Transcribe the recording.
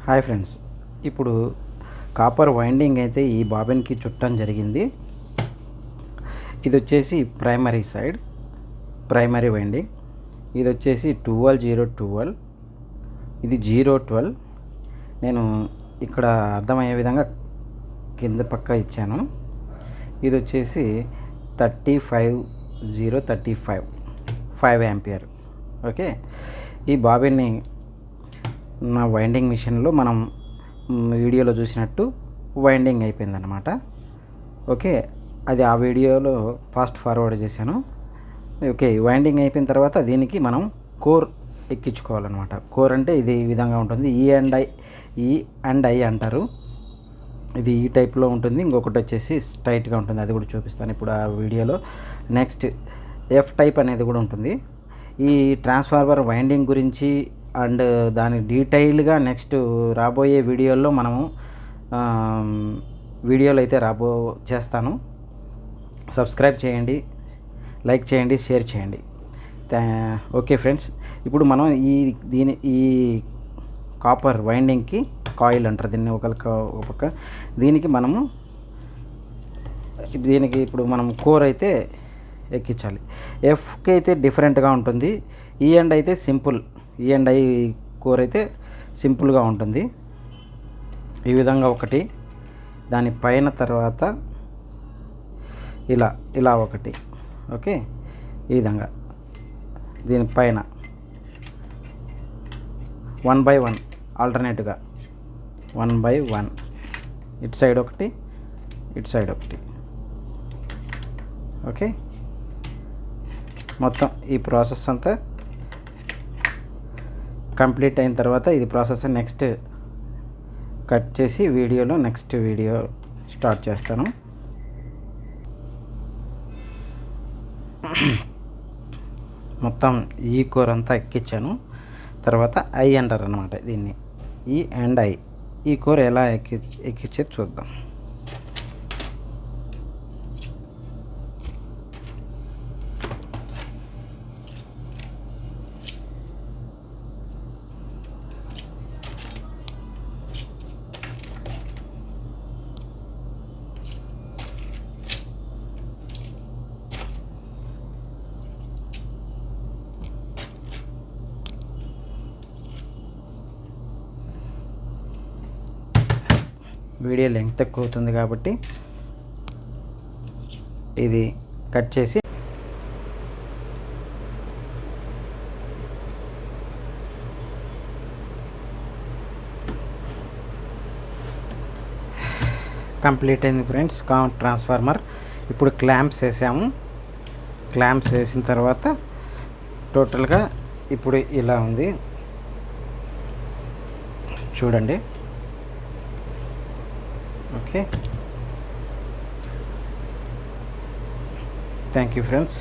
Hi friends, ఇప్పుడు copper winding అయితే ఈ బాబిన్కి చుట్టం జరిగింది. ఇది వచ్చేసి ప్రైమరీ సైడ్, ప్రైమరీ వైండింగ్. ఇది వచ్చేసి 12 ఇది 012. నేను ఇక్కడ అర్థమయ్యే విధంగా కింద పక్క ఇచ్చాను. ఇది వచ్చేసి 5 యాంపియర్. ఓకే, ఈ బాబిన్ని నా వైండింగ్ మిషన్లో మనం వీడియోలో చూసినట్టు వైండింగ్ అయిపోయిందన్నమాట. ఓకే, అది ఆ వీడియోలో ఫాస్ట్ ఫార్వర్డ్ చేశాను. ఓకే, వైండింగ్ అయిపోయిన తర్వాత దీనికి మనం కోర్ ఎక్కించుకోవాలన్నమాట. కోర్ అంటే ఇది ఈ విధంగా ఉంటుంది. ఈ అండ్ ఐ అంటారు. ఇది ఈ టైప్లో ఉంటుంది. ఇంకొకటి వచ్చేసి స్ట్రైట్గా ఉంటుంది, అది కూడా చూపిస్తాను ఇప్పుడు ఆ వీడియోలో. నెక్స్ట్ ఎఫ్ టైప్ అనేది కూడా ఉంటుంది. ఈ ట్రాన్స్ఫార్మర్ వైండింగ్ గురించి అండ్ దాని డీటెయిల్గా నెక్స్ట్ రాబోయే వీడియోల్లో మనము వీడియోలు అయితే చేస్తాను. సబ్స్క్రైబ్ చేయండి, లైక్ చేయండి, షేర్ చేయండి. ఓకే ఫ్రెండ్స్, ఇప్పుడు మనం ఈ కాపర్ వైండింగ్కి కాయిల్ అంటారు దీన్ని, ఒక పక్క. దీనికి ఇప్పుడు మనం కోర్ అయితే ఎక్కించాలి. ఎఫ్కి అయితే డిఫరెంట్గా ఉంటుంది. ఈ అండ్ అయితే సింపుల్, ఈ అండ్ ఐ కోర్ అయితే సింపుల్గా ఉంటుంది. ఈ విధంగా ఒకటి, దాని పైన తర్వాత ఇలా ఒకటి. ఓకే, ఈ విధంగా దీనిపైన 1 by 1 ఆల్టర్నేట్గా 1 by 1 ఇటు సైడ్ ఒకటి, ఇటు సైడ్ ఒకటి. ఓకే, మొత్తం ఈ ప్రాసెస్ అంతా కంప్లీట్ అయిన తర్వాత ఇది ప్రాసెస్ నెక్స్ట్ కట్ చేసి నెక్స్ట్ వీడియో స్టార్ట్ చేస్తాను. మొత్తం ఈ కోర్ అంతా ఎక్కించాను. తర్వాత ఐ అంటారు అన్నమాట దీన్ని, ఈ అండ్ ఐ. ఈ కోర్ ఎలా ఎక్కించేది చూద్దాం. వీడియో లెంగ్త్ ఎక్కువ అవుతుంది కాబట్టి ఇది కట్ చేసి కంప్లీట్ అయింది ఫ్రెండ్స్ ట్రాన్స్ఫార్మర్. ఇప్పుడు క్లాంప్స్ వేసాము. క్లాంప్స్ వేసిన తర్వాత టోటల్గా ఇప్పుడు ఇలా ఉంది చూడండి. Okay, thank you friends.